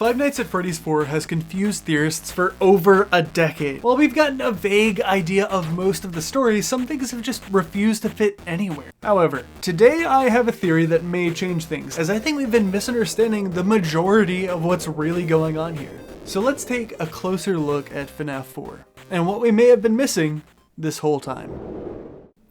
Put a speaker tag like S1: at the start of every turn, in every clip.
S1: Five Nights at Freddy's 4 has confused theorists for over a decade. While we've gotten a vague idea of most of the story, some things have just refused to fit anywhere. However, today I have a theory that may change things, as I think we've been misunderstanding the majority of what's really going on here. So let's take a closer look at FNAF 4, and what we may have been missing this whole time.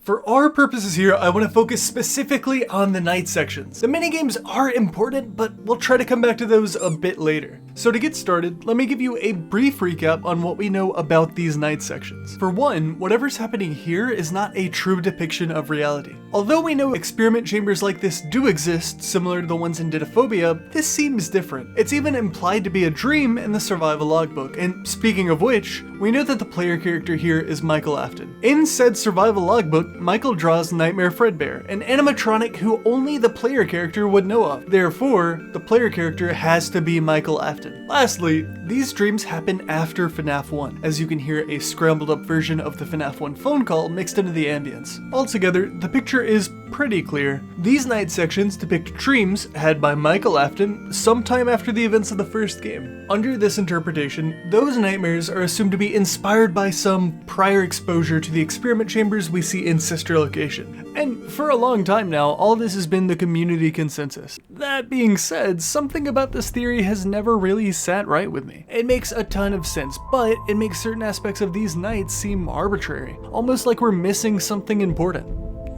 S1: For our purposes here, I want to focus specifically on the night sections. The minigames are important, but we'll try to come back to those a bit later. So to get started, let me give you a brief recap on what we know about these night sections. For one, whatever's happening here is not a true depiction of reality. Although we know experiment chambers like this do exist, similar to the ones in Didophobia, this seems different. It's even implied to be a dream in the survival logbook, and speaking of which, we know that the player character here is Michael Afton. In said survival logbook, Michael draws Nightmare Fredbear, an animatronic who only the player character would know of. Therefore, the player character has to be Michael Afton. Lastly, these dreams happen after FNAF 1, as you can hear a scrambled up version of the FNAF 1 phone call mixed into the ambience. Altogether, the picture is pretty clear. These night sections depict dreams had by Michael Afton sometime after the events of the first game. Under this interpretation, those nightmares are assumed to be inspired by some prior exposure to the experiment chambers we see in Sister Location. And for a long time now, all this has been the community consensus. That being said, something about this theory has never really sat right with me. It makes a ton of sense, but it makes certain aspects of these nights seem arbitrary, almost like we're missing something important.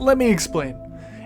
S1: Let me explain.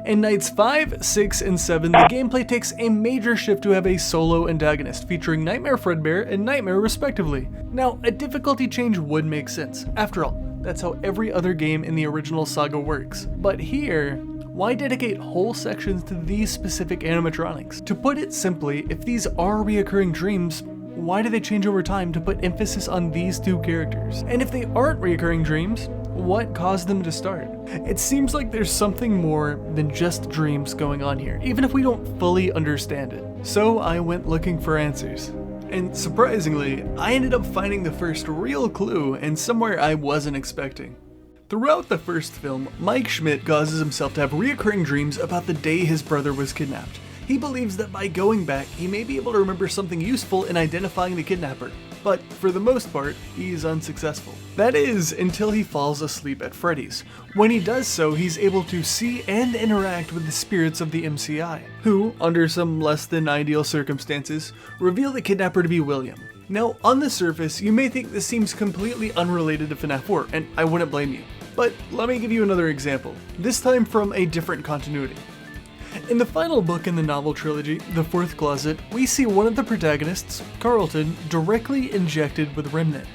S1: In nights 5, 6, and 7, the gameplay takes a major shift to have a solo antagonist featuring Nightmare Fredbear and Nightmare respectively. Now, a difficulty change would make sense. After all, that's how every other game in the original saga works. But here, why dedicate whole sections to these specific animatronics? To put it simply, if these are reoccurring dreams, why do they change over time to put emphasis on these two characters? And if they aren't reoccurring dreams, what caused them to start? It seems like there's something more than just dreams going on here, even if we don't fully understand it. So I went looking for answers. And surprisingly, I ended up finding the first real clue and somewhere I wasn't expecting. Throughout the first film, Mike Schmidt causes himself to have reoccurring dreams about the day his brother was kidnapped. He believes that by going back, he may be able to remember something useful in identifying the kidnapper, but for the most part, he is unsuccessful. That is, until he falls asleep at Freddy's. When he does so, he's able to see and interact with the spirits of the MCI, who, under some less than ideal circumstances, reveal the kidnapper to be William. Now, on the surface, you may think this seems completely unrelated to FNAF 4, and I wouldn't blame you. But let me give you another example, this time from a different continuity. In the final book in the novel trilogy, The Fourth Closet, we see one of the protagonists, Carlton, directly injected with Remnant.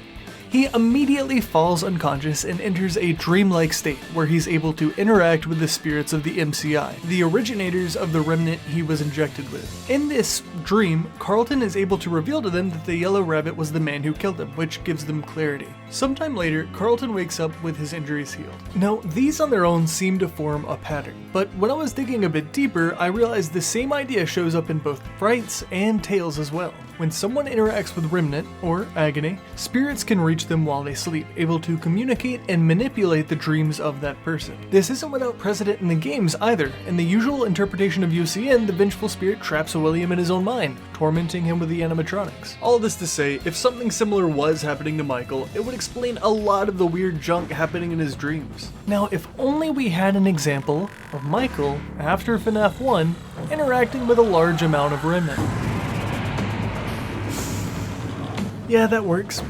S1: He immediately falls unconscious and enters a dreamlike state where he's able to interact with the spirits of the MCI, the originators of the Remnant he was injected with. In this dream, Carlton is able to reveal to them that the yellow rabbit was the man who killed him, which gives them clarity. Sometime later, Carlton wakes up with his injuries healed. Now, these on their own seem to form a pattern, but when I was digging a bit deeper, I realized the same idea shows up in both Frights and Tales as well. When someone interacts with Remnant, or Agony, spirits can reach them while they sleep, able to communicate and manipulate the dreams of that person. This isn't without precedent in the games either. In the usual interpretation of UCN, the vengeful spirit traps William in his own mind, tormenting him with the animatronics. All this to say, if something similar was happening to Michael, it would explain a lot of the weird junk happening in his dreams. Now, if only we had an example of Michael, after FNAF 1, interacting with a large amount of Remnant. Yeah, that works.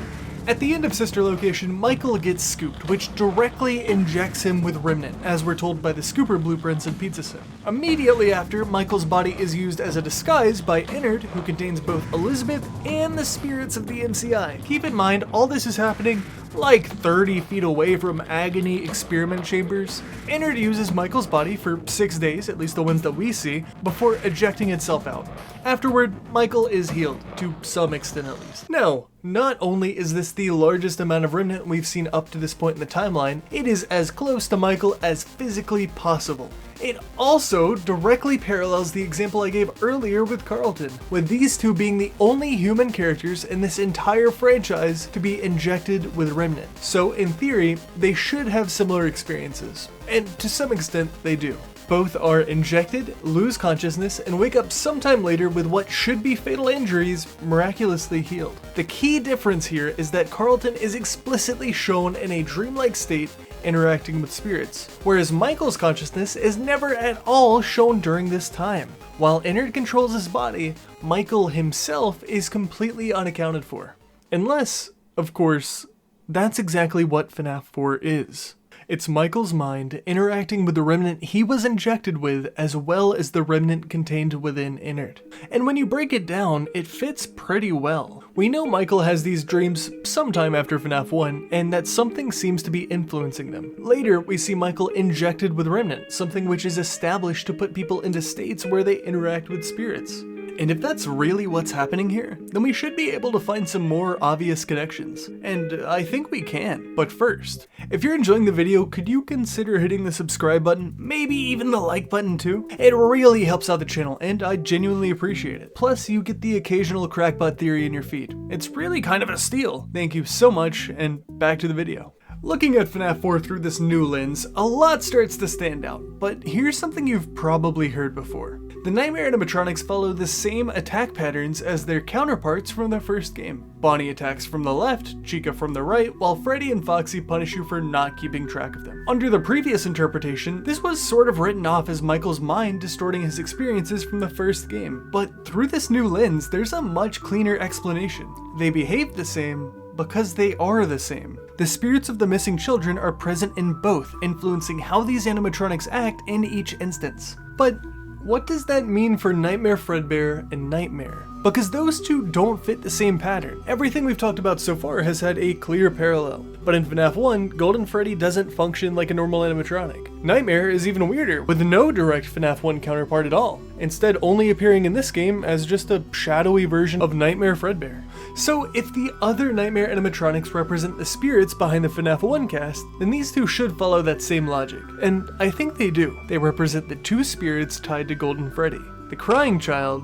S1: At the end of Sister Location, Michael gets scooped, which directly injects him with Remnant, as we're told by the Scooper blueprints in Pizza Sim. Immediately after, Michael's body is used as a disguise by Ennard, who contains both Elizabeth and the spirits of the MCI. Keep in mind, all this is happening like 30 feet away from Agony experiment chambers. Ennard uses Michael's body for 6 days, at least the ones that we see, before ejecting itself out. Afterward, Michael is healed, to some extent at least. Now, not only is this the largest amount of Remnant we've seen up to this point in the timeline, it is as close to Michael as physically possible. It also directly parallels the example I gave earlier with Carlton, with these two being the only human characters in this entire franchise to be injected with Remnant. So in theory, they should have similar experiences, and to some extent they do. Both are injected, lose consciousness, and wake up sometime later with what should be fatal injuries miraculously healed. The key difference here is that Carlton is explicitly shown in a dreamlike state interacting with spirits, whereas Michael's consciousness is never at all shown during this time. While Innard controls his body, Michael himself is completely unaccounted for. Unless, of course, that's exactly what FNAF 4 is. It's Michael's mind interacting with the remnant he was injected with, as well as the remnant contained within Innard. And when you break it down, it fits pretty well. We know Michael has these dreams sometime after FNAF 1, and that something seems to be influencing them. Later, we see Michael injected with remnant, something which is established to put people into states where they interact with spirits. And if that's really what's happening here, then we should be able to find some more obvious connections. And I think we can. But first, if you're enjoying the video, could you consider hitting the subscribe button, maybe even the like button too? It really helps out the channel, and I genuinely appreciate it. Plus, you get the occasional crackpot theory in your feed. It's really kind of a steal. Thank you so much, and back to the video. Looking at FNAF 4 through this new lens, a lot starts to stand out, but here's something you've probably heard before. The Nightmare animatronics follow the same attack patterns as their counterparts from the first game. Bonnie attacks from the left, Chica from the right, while Freddy and Foxy punish you for not keeping track of them. Under the previous interpretation, this was sort of written off as Michael's mind distorting his experiences from the first game. But through this new lens, there's a much cleaner explanation. They behave the same because they are the same. The spirits of the missing children are present in both, influencing how these animatronics act in each instance. But what does that mean for Nightmare Fredbear and Nightmare? Because those two don't fit the same pattern. Everything we've talked about so far has had a clear parallel. But in FNAF 1, Golden Freddy doesn't function like a normal animatronic. Nightmare is even weirder, with no direct FNAF 1 counterpart at all, instead only appearing in this game as just a shadowy version of Nightmare Fredbear. So if the other Nightmare animatronics represent the spirits behind the FNAF 1 cast, then these two should follow that same logic. And I think they do. They represent the two spirits tied to Golden Freddy, the Crying Child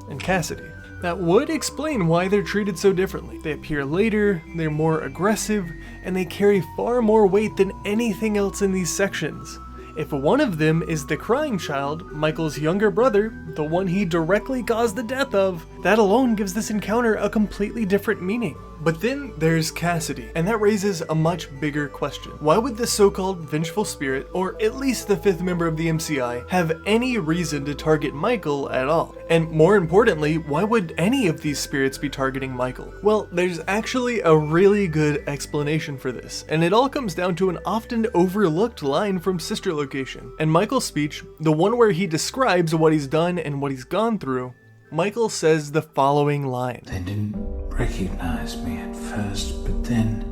S1: and Cassidy. That would explain why they're treated so differently. They appear later, they're more aggressive, and they carry far more weight than anything else in these sections. If one of them is the Crying Child, Michael's younger brother, the one he directly caused the death of, that alone gives this encounter a completely different meaning. But then there's Cassidy, and that raises a much bigger question. Why would this so-called vengeful spirit, or at least the fifth member of the MCI, have any reason to target Michael at all? And more importantly, why would any of these spirits be targeting Michael? Well, there's actually a really good explanation for this, and it all comes down to an often overlooked line from Sister Location. In Michael's speech, the one where he describes what he's done and what he's gone through, Michael says the following line.
S2: They didn't recognize me at first, but then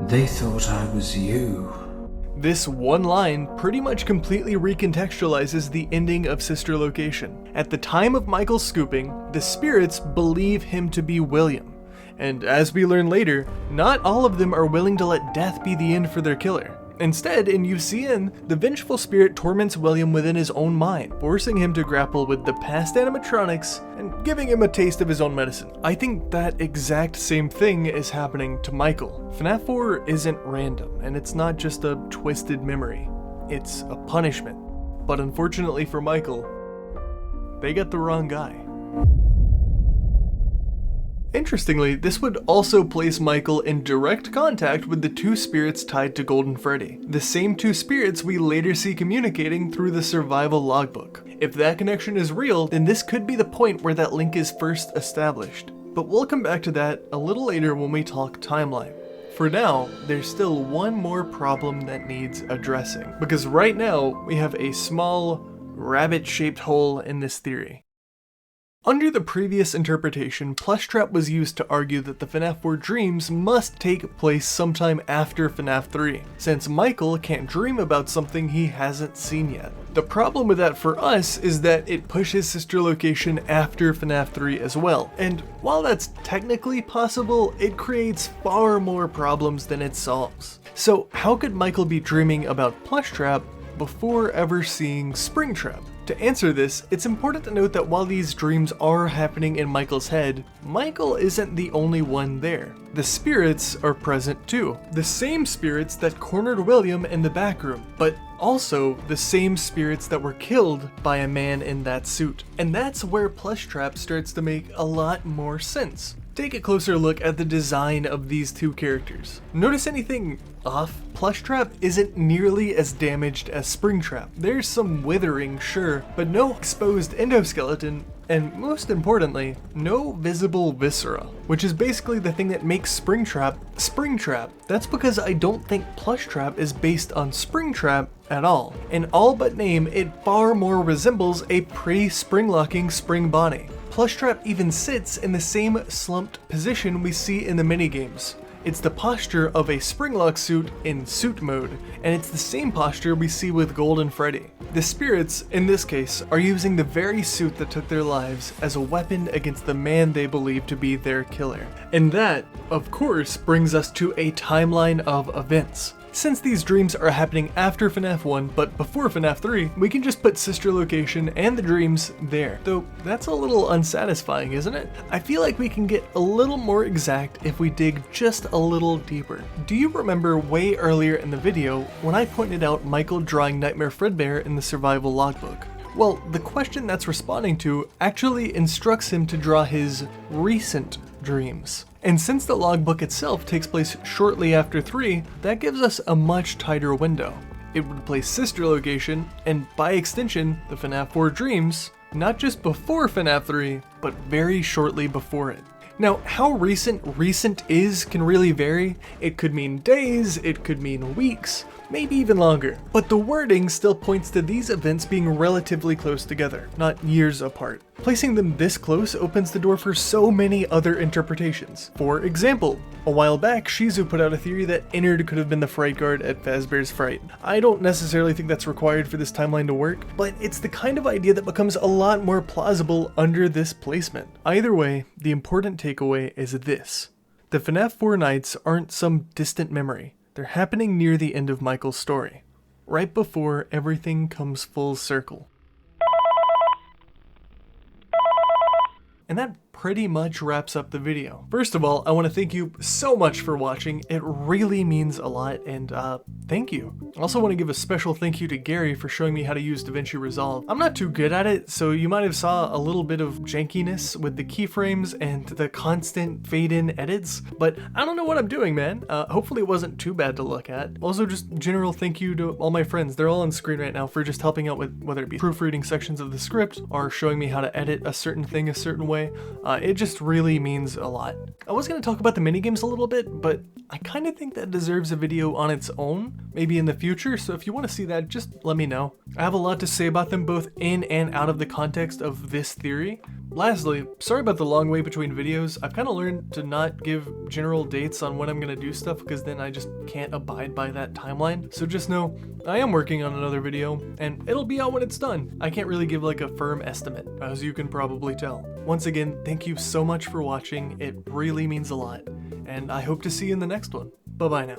S2: they thought I was you.
S1: This one line pretty much completely recontextualizes the ending of Sister Location. At the time of Michael's scooping, the spirits believe him to be William. And as we learn later, not all of them are willing to let death be the end for their killer. Instead, in UCN, the vengeful spirit torments William within his own mind, forcing him to grapple with the past animatronics and giving him a taste of his own medicine. I think that exact same thing is happening to Michael. FNAF 4 isn't random, and it's not just a twisted memory. It's a punishment. But unfortunately for Michael, they got the wrong guy. Interestingly, this would also place Michael in direct contact with the two spirits tied to Golden Freddy, the same two spirits we later see communicating through the survival logbook. If that connection is real, then this could be the point where that link is first established. But we'll come back to that a little later when we talk timeline. For now, there's still one more problem that needs addressing, because right now we have a small, rabbit-shaped hole in this theory. Under the previous interpretation, Plushtrap was used to argue that the FNAF 4 dreams must take place sometime after FNAF 3, since Michael can't dream about something he hasn't seen yet. The problem with that for us is that it pushes Sister Location after FNAF 3 as well, and while that's technically possible, it creates far more problems than it solves. So how could Michael be dreaming about Plushtrap before ever seeing Springtrap? To answer this, it's important to note that while these dreams are happening in Michael's head, Michael isn't the only one there. The spirits are present too. The same spirits that cornered William in the back room, but also the same spirits that were killed by a man in that suit. And that's where Plushtrap starts to make a lot more sense. Take a closer look at the design of these two characters. Notice anything off? Plushtrap isn't nearly as damaged as Springtrap. There's some withering, sure, but no exposed endoskeleton, and most importantly, no visible viscera, which is basically the thing that makes Springtrap Springtrap. That's because I don't think Plushtrap is based on Springtrap at all. In all but name, it far more resembles a pre-spring-locking spring body. Plushtrap even sits in the same slumped position we see in the minigames. It's the posture of a springlock suit in suit mode, and it's the same posture we see with Golden Freddy. The spirits, in this case, are using the very suit that took their lives as a weapon against the man they believe to be their killer. And that, of course, brings us to a timeline of events. Since these dreams are happening after FNAF 1 but before FNAF 3, we can just put sister location and the dreams there. Though that's a little unsatisfying, isn't it? I feel like we can get a little more exact if we dig just a little deeper. Do you remember way earlier in the video when I pointed out Michael drawing Nightmare Fredbear in the survival logbook? Well, the question that's responding to actually instructs him to draw his recent dreams. And since the logbook itself takes place shortly after 3, that gives us a much tighter window. It would place sister location, and by extension, the FNAF 4 dreams, not just before FNAF 3, but very shortly before it. Now, how recent is can really vary. It could mean days, it could mean weeks, maybe even longer. But the wording still points to these events being relatively close together, not years apart. Placing them this close opens the door for so many other interpretations. For example, a while back, Shizu put out a theory that Innard could have been the Fright Guard at Fazbear's Fright. I don't necessarily think that's required for this timeline to work, but it's the kind of idea that becomes a lot more plausible under this placement. Either way, the important takeaway is this. The FNAF 4 nights aren't some distant memory. They're happening near the end of Michael's story, right before everything comes full circle. And that pretty much wraps up the video. First of all, I want to thank you so much for watching. It really means a lot, and thank you. I also want to give a special thank you to Gary for showing me how to use DaVinci Resolve. I'm not too good at it, so you might have saw a little bit of jankiness with the keyframes and the constant fade-in edits, but I don't know what I'm doing, man. Hopefully it wasn't too bad to look at. Also, just general thank you to all my friends. They're all on screen right now for just helping out with whether it be proofreading sections of the script or showing me how to edit a certain thing a certain way. It just really means a lot. I was going to talk about the minigames a little bit, but I kind of think that deserves a video on its own, maybe in the future, so if you want to see that, just let me know. I have a lot to say about them both in and out of the context of this theory. Lastly, sorry about the long wait between videos. I've kind of learned to not give general dates on when I'm going to do stuff because then I just can't abide by that timeline. So just know, I am working on another video, and it'll be out when it's done. I can't really give like a firm estimate, as you can probably tell. Once again, thank you so much for watching. It really means a lot, and I hope to see you in the next one. Bye-bye now.